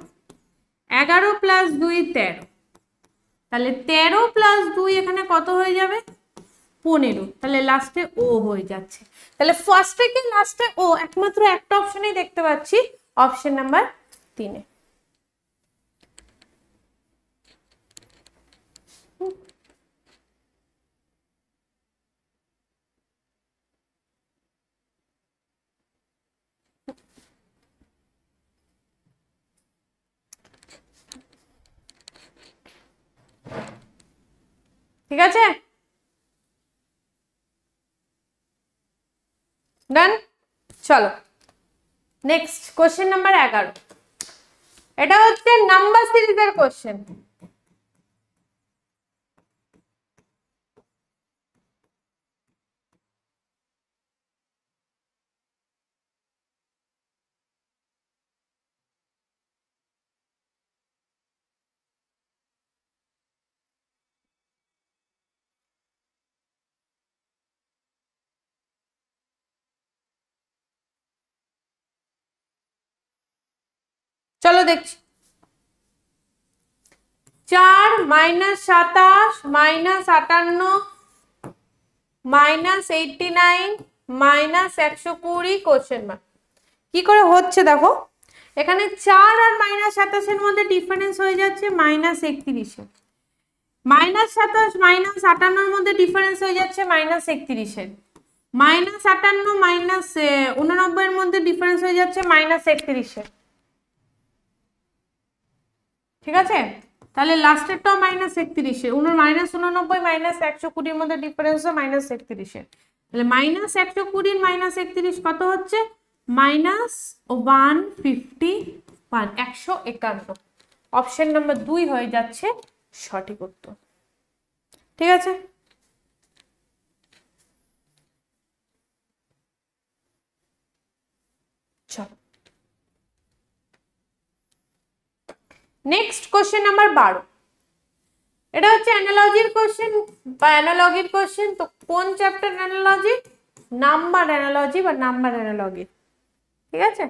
[SPEAKER 1] 11 প্লাস 2 13, তাহলে 13 প্লাস 2 এখানে কত হয়ে যাবে? 15, তাহলে লাস্টে ও হয়ে যাচ্ছে। তাহলে ফার্স্ট থেকে লাস্টে ও, একমাত্র একটা অপশনেই দেখতে পাচ্ছি, অপশন নাম্বার 3 এ। ঠিক আছে, ডান। চলো নেক্সট কোশ্চেন নাম্বার 11। এটা হচ্ছে নাম্বার সিরিজের কোশ্চেন। চলো দেখছি। 4 minus 27 minus 58 minus 89 minus 120 question mark. কি করে হচ্ছে দেখো, এখানে 4 আর মাইনাস 27 এর মধ্যে ডিফারেন্স হয়ে যাচ্ছে মাইনাস 31 এর, মাইনাস 27 মাইনাস 58 এর মধ্যে ডিফারেন্স হয়ে যাচ্ছে মাইনাস 31 এর, মাইনাস 58 মাইনাস 89 এর মধ্যে ডিফারেন্স হয়ে যাচ্ছে মাইনাস 31 এর। ঠিক আছে, তাহলে লাস্টেরটাও মাইনাস 31 এর, মাইনাস 89 মাইনাস 120 এর মধ্যে ডিফারেন্স হয় মাইনাস 31 এর। তাহলে মাইনাস 120 মাইনাস 31 কত হচ্ছে? মাইনাস 151, 151। অপশন নাম্বার 2 হয়ে যাচ্ছে সঠিক উত্তর। ঠিক আছে, চলো নেক্সট কোশ্চেন নাম্বার 12। এটা হচ্ছে অ্যানালজির কোশ্চেন বা অ্যানালজির কোশ্চেন। তো কোন চ্যাপ্টার অ্যানালজি? নাম্বার অ্যানালজি বা নাম্বার অ্যানালজি। ঠিক আছে,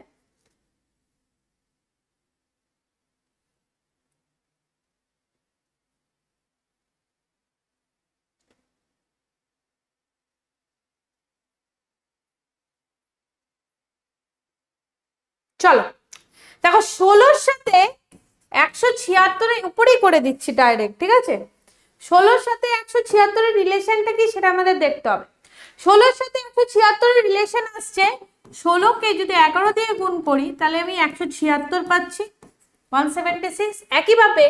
[SPEAKER 1] চলো দেখো 16 সাথে 176 এর উপরেই করে দিচ্ছি ডাইরেক্ট। ঠিক আছে, 16 সাথে 176 এর রিলেশনটা কি সেটা আমাদের দেখতে হবে। 16 সাথে 176 এর রিলেশন আসছে, 16 কে যদি 11 দিয়ে গুণ করি তাহলে আমি 176 পাচ্ছি, 176। একইভাবে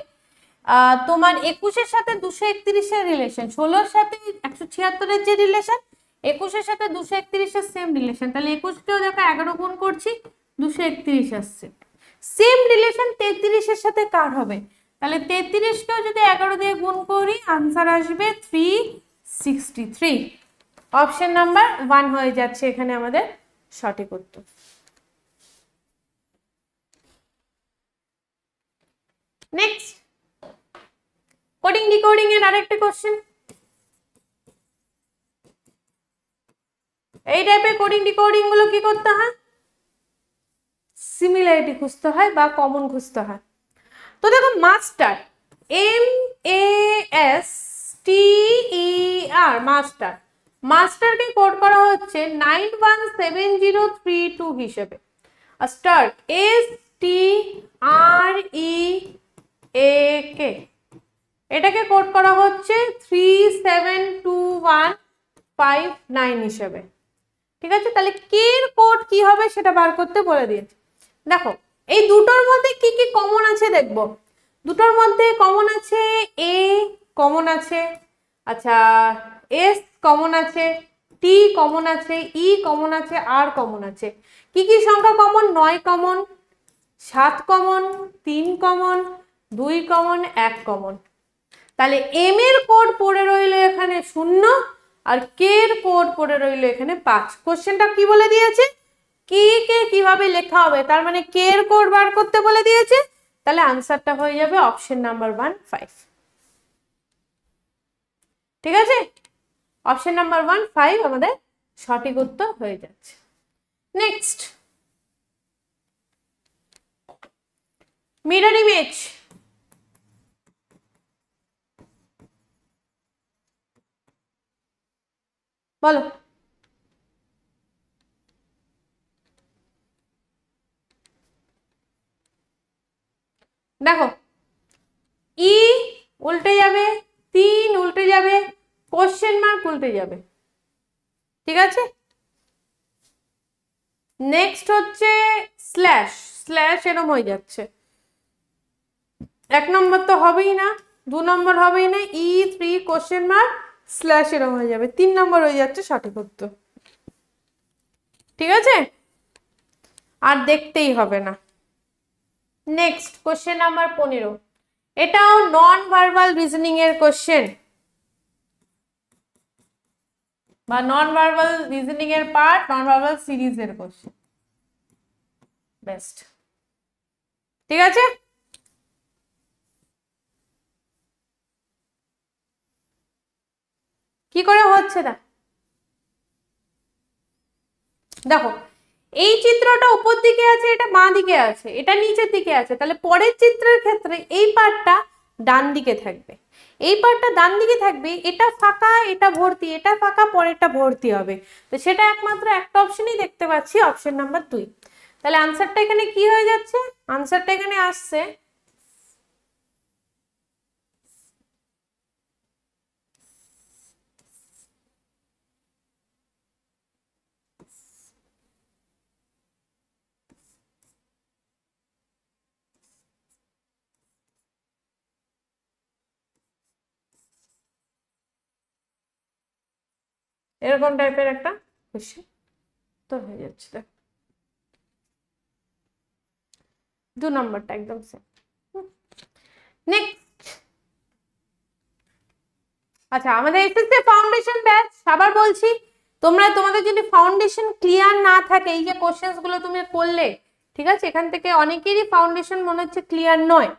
[SPEAKER 1] তোমার 21 এর সাথে 231 এর রিলেশন, 16 এর সাথে 176 এর যে রিলেশন, 21 এর সাথে 231 এর সেম রিলেশন। তাহলে 21 কেও দেখো 11 গুণ করছি, 231 আসছে। সেম রিলেশন 33 এর সাথে কার হবে? তাহলে 33 কেও যদি 11 দিয়ে গুণ করি आंसर আসবে 363। অপশন নাম্বার 1 হয়ে যাচ্ছে এখানে আমাদের সঠিক উত্তর। নেক্সট কোডিং ডিকোডিং এর আরেকটা কোশ্চেন। এই টাইপের কোডিং ডিকোডিং গুলো কি করতে হয়? সিমিলারিটি খুঁজতে হয় বা কমন খুঁজতে হয়। তো দেখো মাস্টার, MASTER, মাস্টার, মাস্টারকে কোড করা হচ্ছে 917032 হিসেবে। আর স্টার্ট STREAK, এটাকে কোড করা হচ্ছে 372159 হিসেবে। ঠিক আছে, তাহলে কে এর কোড কি হবে সেটা বার করতে বলে দিয়েছে। দেখো এই দুটোর মধ্যে কি কি কমন আছে দেখবো। দুটোর মধ্যে কমন আছে এ, কমন আছে, আচ্ছা এস কমন আছে, টি কমন আছে, ই কমন আছে, আর কমন আছে। কি কি সংখ্যা common? 9 common, 7 common, 3 common, 2 common, 1 common. তাহলে এম এর কোড পড়ে রইলো এখানে 0 আর কে এর কোড পড়ে রইলো এখানে 5। কোশ্চেনটা কি বলে দিয়েছে? কে কে কিভাবে লেখা হবে, তার মানে কে এর কোড বার করতে বলে দিয়েছে। তাহলে আনসারটা হয়ে যাবে অপশন নাম্বার 1 5। ঠিক আছে, অপশন নাম্বার 1 5 আমাদের সঠিক উত্তর হয়ে যাচ্ছে। Next mirror image. বলো দেখো ই উল্টে যাবে, 3 উল্টে যাবে, কোশ্চেন মার্ক উল্টে যাবে। ঠিক আছে, নেক্সট হচ্ছে স্ল্যাশ, স্ল্যাশ এরম হয়ে যাচ্ছে। 1 নম্বর তো হবেই না, 2 নম্বর হবেই না, E3 কোশ্চেন মার্ক স্ল্যাশ এরম হয়ে যাবে, 3 নম্বর হয়ে যাচ্ছে সঠিক উত্তর। ঠিক আছে, আর দেখতেই হবে না। নেক্সট কোশ্চেন নাম্বার 15, এটাও নন ভার্বাল রিজনিং এর কোশ্চেন বা নন ভার্বাল রিজনিং এর পার্ট, নন ভার্বাল সিরিজ এর কোশ্চেন। বেস্ট, ঠিক আছে। কি করে হচ্ছে না দেখো, এই চিত্রটা উপর দিকে আছে, এটা বাঁ দিকে আছে, এটা নিচের দিকে আছে, তাহলে পরের চিত্রের ক্ষেত্রে এই পার্টটা ডান দিকে থাকবে, এই পার্টটা ডান দিকে থাকবে, এটা ফাঁকা এটা ভর্তি, এটা ফাঁকা পরেরটা ভর্তি হবে। তো সেটা একমাত্র একটা অপশনই দেখতে পাচ্ছি, অপশন নাম্বার 2। তাহলে আনসারটা এখানে কি হয়ে যাচ্ছে, আনসারটা এখানে আসছে এরকম টাইপের একটা কোশ্চেন তো হয়ে যাচ্ছে। 2 নম্বরটা একদম সেম। নেক্সট, আচ্ছা আমাদের এসএসসি ফাউন্ডেশন ব্যাচ, আবার বলছি তোমাদের যদি ফাউন্ডেশন ক্লিয়ার না থাকে, এই যে কোশ্চেন্স গুলো তুমি করলে, ঠিক আছে, এখান থেকে অনেকেরই ফাউন্ডেশন মনে হচ্ছে ক্লিয়ার নয়,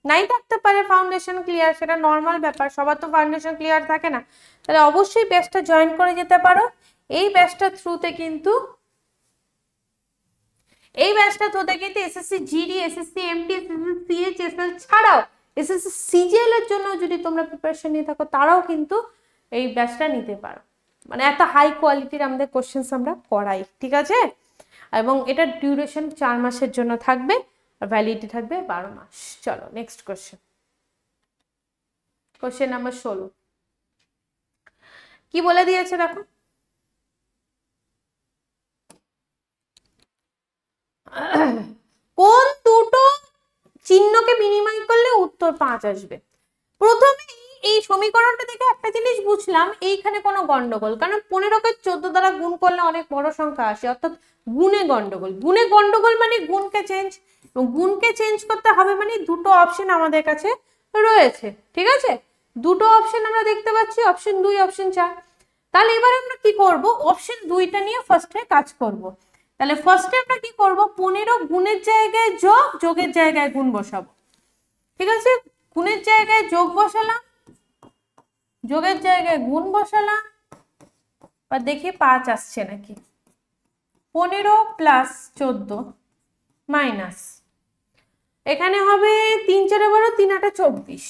[SPEAKER 1] নাই থাকতে পারে ফাউন্ডেশন ক্লিয়ার, সেটা নর্মাল ব্যাপার, সবার তো ফাউন্ডেশন ক্লিয়ার থাকে না, তাহলে অবশ্যই ব্যাচটা জয়েন করে যেতে পারো। এই ব্যাচটার থ্রুতে কিন্তু SSC GD, SSC MT, SSC CHSL ছাড়াও এসএসসি সিজিএল এর জন্য যদি তোমরা প্রিপারেশন নিয়ে থাকো, তারাও কিন্তু এই ব্যাচটা নিতে পারো। মানে এত হাই কোয়ালিটির আমাদের কোশ্চেন্স আমরা করাই, ঠিক আছে। এবং এটা ডিউরেশন 4 মাসের জন্য থাকবে, আর ভ্যালিডিটি থাকবে 12 মাস। চলো নেক্সট কোশ্চেন, কোশ্চেন নাম্বার 16 কি বলে দিয়েছে দেখো, কোন দুটো চিহ্নকে বিনিময় করলে উত্তর 5 আসবে। প্রথমে এই সমীকরণটা দেখে একটা জিনিস বুঝলাম, এইখানে কোনো গন্ডগোল, কারণ 15কে 14 দ্বারা গুণ করলে অনেক বড় সংখ্যা আসে, অর্থাৎ গুণে গন্ডগোল। গুণে গন্ডগোল মানে গুণকে চেঞ্জ, গুণকে চেঞ্জ করতে হবে, মানে দুটো অপশন আমাদের কাছে রয়েছে, ঠিক আছে। দুটো অপশন আমরা দেখতে পাচ্ছি, অপশন 2, অপশন 4। তাহলে এবার আমরা কি করব, অপশন 2টা নিয়ে ফার্স্টে কাজ করব। তাহলে ফার্স্টে আমরা কি করব, 15 গুণের জায়গায় যোগ, যোগের জায়গায় গুণ বসাবো, ঠিক আছে। গুণের জায়গায় যোগ বসালাম, যোগের জায়গায় গুণ বসালাম, আর দেখি 5 আসছে নাকি। 15 প্লাস 14 মাইনাস, এখানে হবে 3 4 12, 3 8 24,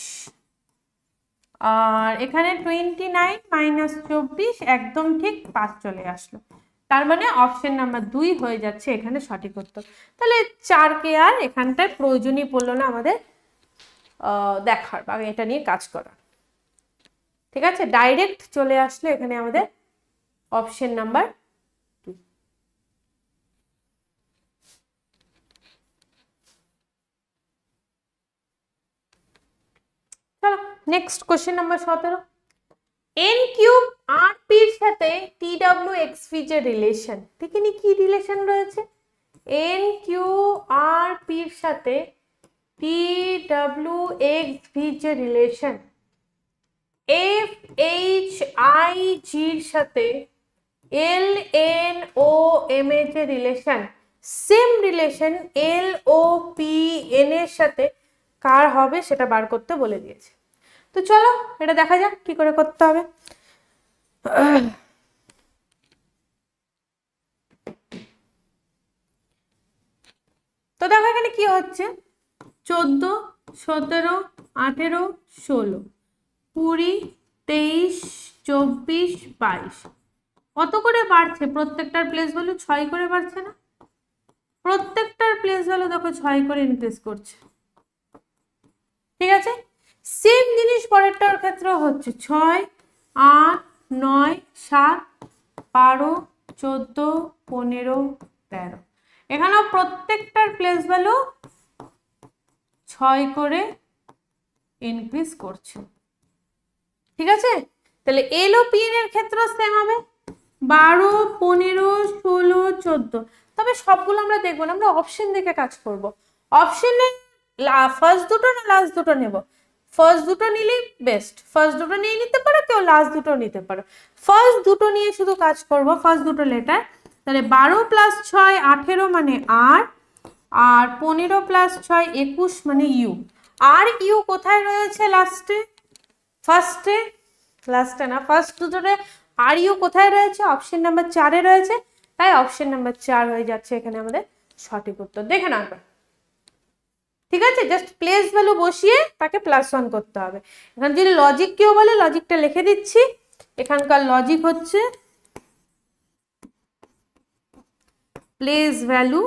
[SPEAKER 1] আর এখানে 29 মাইনাস 24, একদম ঠিক 5 চলে আসলো। তার মানে অপশন নাম্বার 2 হয়ে যাচ্ছে এখানে সঠিক উত্তর। তাহলে 4কে আর এখানটায় প্রয়োজনই পড়লো না আমাদের দেখার বা এটা নিয়ে কাজ করার, ঠিক আছে। ডাইরেক্ট চলে আসলো এখানে আমাদের অপশন নাম্বার 2। চলো next question number 17, n cube R P এর সাথে টি ডাব্লিউ এক্স ভি যে রিলেশন, দেখিনি কি রিলেশন রয়েছে, n কিউ আর পি এর সাথে টি ডাব্লিউ এক্স ভি যে রিলেশন, এফ এইচ আই জির সাথে এল এন ও এম এর যে রিলেশন, সেম রিলেশন এল ও পি এন এর সাথে কার হবে সেটা বার করতে বলে দিয়েছে। তো চলো এটা দেখা যাক কি করে করতে হবে। তো দেখো এখানে কি হচ্ছে, 14 17 18 16 20 23 24 22 কত করে বাড়ছে, প্রত্যেকটার প্লেস ভ্যালু 6 করে বাড়ছে না, প্রত্যেকটার প্লেস ভ্যালু দেখো 6 করে ইনক্রিজ করছে, ঠিক আছে। সেম জিনিস পরেরটার ক্ষেত্রেও হচ্ছে, 6 8 9 7 12 14 15 13, এখানেও প্রত্যেকটার প্লেস ভ্যালু 6 করে ইনক্রিজ করছে, ঠিক আছে। তাহলে এল ও পি এর ক্ষেত্রে সেম হবে 12 15 16 14, তবে সবগুলো আমরা দেখবো না, আমরা অপশন দেখে কাজ করব। অপশনে ফার্স্ট দুটো না লাস্ট দুটো নেব? ফার্স্ট দুটো নিলেই বেস্ট, ফার্স্ট দুটো নিয়ে নিতে পারো, কেউ লাস্ট দুটো নিতে পারো। ফার্স্ট দুটো নিয়ে শুধু কাজ করব, ফার্স্ট দুটো লেটার। তাহলে 12 + 6 18 মানে আর, আর 15 + 6 21 মানে ইউ। আর ইউ কোথায় রয়েছে? লাস্টে, ফার্স্টে, লাস্টে না, ফার্স্ট দুটোতে আর ইউ কোথায় রয়েছে? অপশন নাম্বার 4-এ রয়েছে, তাই অপশন নাম্বার 4 হয়ে যাচ্ছে এখানে আমাদের সঠিক উত্তর। দেখে নাও একবার, ঠিক আছে? জাস্ট প্লেস ভ্যালু বসিয়ে তাকে +1 করতে হবে। এখানে যদি লজিক কেউ বলে, লজিকটা লিখে দিচ্ছি। এখানকার লজিক হচ্ছে প্লেস ভ্যালু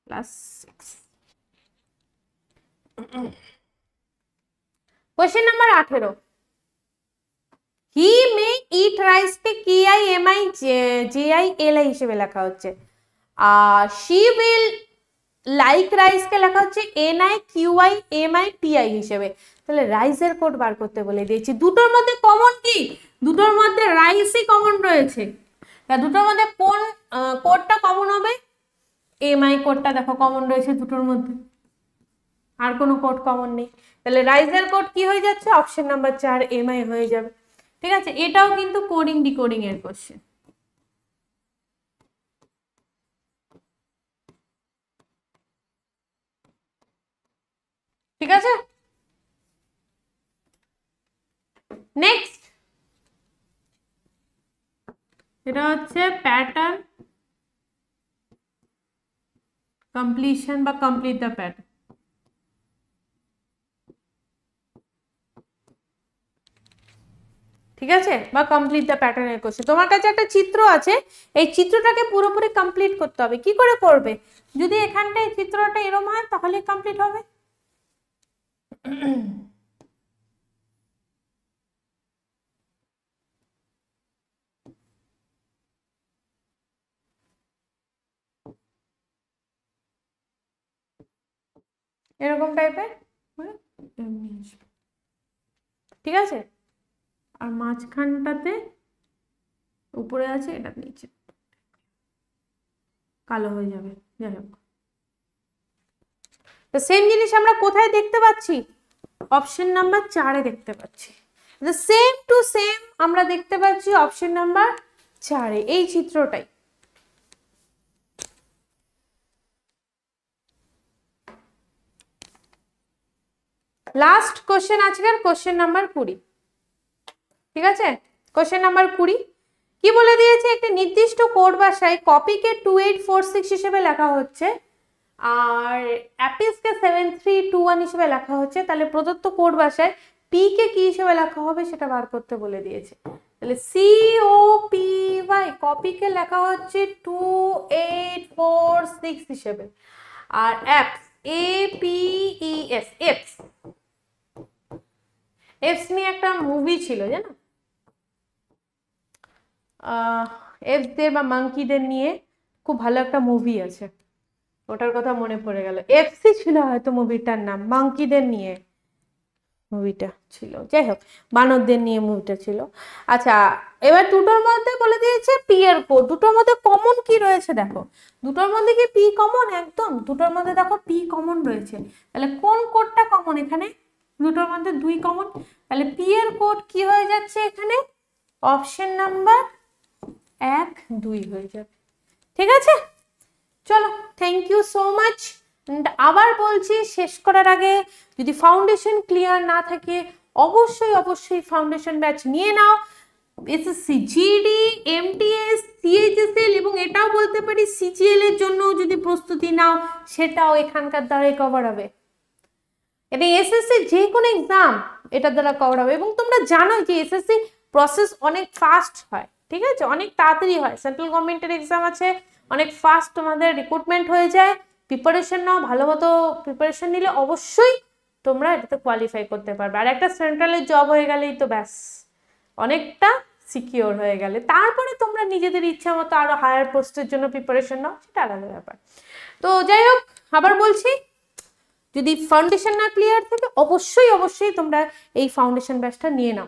[SPEAKER 1] +6। क्वेश्चन नंबर 18, হি মে ইট রাইস কে KIMIJILI হিসেবে লেখা হচ্ছে, আর শি উইল লাইক রাইস কে লেখা হচ্ছে NIQIMIPI হিসেবে। তাহলে রাইসের কোড বার করতে বলে দিয়েছি। দুটোর মধ্যে কমন কি? দুটোর মধ্যে রাইসই কমন রয়েছে। দুটোর মধ্যে কোন কোডটা কমন হবে? MI কোডটা দেখো কমন রয়েছে দুটোর মধ্যে, আর কোনো কোড কমন নেই। তাহলে রাইসের কোড কি হয়ে যাচ্ছে? অপশন নাম্বার 4 MI হয়ে যাবে। ঠিক আছে, এটাও কিন্তু কোডিং ডিকোডিং এর কোশ্চেন। ঠিক আছে, নেক্সট এটা হচ্ছে প্যাটার্ন কমপ্লিশন বা কমপ্লিট দ্য প্যাটার্ন। ঠিক আছে, বা কমপ্লিট দ্য প্যাটার্নের কোশ্চেন। তোমার কাছে একটা চিত্র আছে, এই চিত্রটাকে পুরোপুরি কমপ্লিট করতে হবে। কি করে করবে? যদি এখানটায় চিত্রটা এরকম হয় তাহলে কমপ্লিট হবে। এরকম টাইপের, ঠিক আছে? আর মাঝখানটাতে উপরে আছে, এটা নিচে কালো হয়ে যাবে। যাই হোক, তো সেম জিনিস আমরা কোথায় দেখতে পাচ্ছি? অপশন নাম্বার 4-এ দেখতে পাচ্ছি। সেম টু সেম আমরা দেখতে পাচ্ছি অপশন নাম্বার 4-এ, এই চিত্রটাই। লাস্ট কোশ্চেন আজকের, কোশ্চেন নাম্বার 20। ঠিক আছে, কোশ্চেন নাম্বার 20 কি বলে দিয়েছে? একটি নির্দিষ্ট কোড ভাষায় কপিকে 2846 হিসেবে লেখা হচ্ছে, আর অ্যাপিসকে 7321 হিসেবে লেখা হচ্ছে। তাহলে প্রদত্ত কোড ভাষায় পি কে কি হিসেবে লেখা হবে সেটা বার করতে বলে দিয়েছে। তাহলে COPY কপিকে লেখা হচ্ছে 2846 হিসেবে, আর অ্যাপস APES এপস, এপস নিয়ে একটা মুভি ছিল জানো, এপসদের বা মাঙ্কিদের নিয়ে খুব ভালো একটা মুভি আছে, ওটার কথা মনে পড়ে গেল। এফসি ছিল হয়তো মুভিটার নাম, মাঙ্কিদের নিয়ে মুভিটা ছিল। যাই হোক, বানরদের নিয়ে মুভিটা ছিল। আচ্ছা, এবার দুটোর মধ্যে বলে দিয়েছে পি এর কোড। দুটোর মধ্যে কমন কি রয়েছে দেখো, দুটোর মধ্যে কি পি কমন? একদম, দুটোর মধ্যে দেখো পি কমন রয়েছে। তাহলে কোন কোডটা কমন? এখানে দুটোর মধ্যে 2 কমন, তাহলে পি এর কোড কি হয়ে যাচ্ছে এখানে? অপশন নাম্বার 1 2 হয়ে যাবে। ঠিক আছে, চলো, থ্যাংক ইউ সো মাচ। আবার বলছি শেষ করার আগে, যদি ফাউন্ডেশন ক্লিয়ার না থাকে অবশ্যই অবশ্যই ফাউন্ডেশন ব্যাচ নিয়ে নাও। এসএসসি জিডি, এমটিএস, সিএইচএসএল এবং এটাও বলতে পারি সিজিএল এর জন্য যদি প্রস্তুতি নাও সেটাও এখানকার দ্বারাই কভার হবে। এবং এসএসসি যে কোনো এক্সাম এটার দ্বারা কভার হবে। এবং তোমরা জানো যে এসএসসি প্রসেস অনেক ফাস্ট হয়, ঠিক আছে, অনেক তাড়াতাড়ি হয়। সেন্ট্রাল গভর্নমেন্টের এক্সাম আছে, অনেক ফাস্ট তোমাদের রিক্রুটমেন্ট হয়ে যায়। প্রিপারেশন নাও, ভালো মতো প্রিপারেশন নিলে অবশ্যই তোমরা এটাতে কোয়ালিফাই করতে পারবে। আর একটা সেন্ট্রালের জব হয়ে গেলেই তো ব্যাস অনেকটা সিকিওর হয়ে গেলে। তারপরে তোমরা নিজেদের ইচ্ছা মতো আরো হায়ার পোস্টের জন্য প্রিপারেশন নাও, সেটা আলাদা ব্যাপার। তো যাই হোক, আবার বলছি, যদি ফাউন্ডেশন না ক্লিয়ার থাকে অবশ্যই অবশ্যই তোমরা এই ফাউন্ডেশন ব্যাচটা নিয়ে নাও।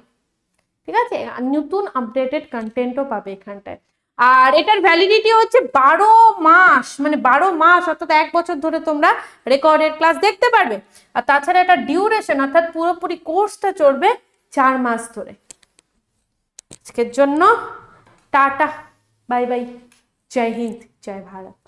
[SPEAKER 1] ঠিক আছে, নতুন আপডেটেড কন্টেন্টও পাবে এখানটায়। আর এটার ভ্যালিডিটি হচ্ছে 12 মাস, মানে 12 মাস অর্থাৎ 1 বছর ধরে তোমরা রেকর্ডেড ক্লাস দেখতে পারবে। আর তাছাড়া এটা ডিউরেশন অর্থাৎ পুরোপুরি কোর্সটা চলবে 4 মাস ধরে। আজকের জন্য টাটা, বাই বাই, জয় হিন্দ, জয় ভারত।